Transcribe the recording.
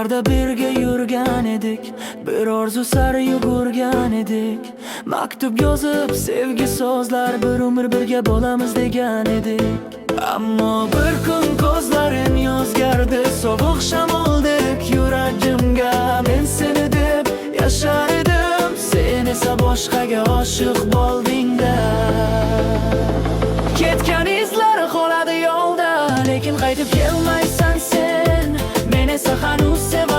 Yo'llarda birga yurgan edik, bir orzu sari yugurgan edik. Maktub yozib sevgi so'zlar, bir umr birga bo'lamiz degan edik. Ammo bir kun ko'zlarim o'zgardi, sovuq shamoldek yuragimga. Men seni deb yashar edim, sen esa boshqaga oshiq bo'lding-da. Ketgan izlari qoladi yo'lda, lekin qaytib kelmaysan sen. Men esa hanuz sevaman.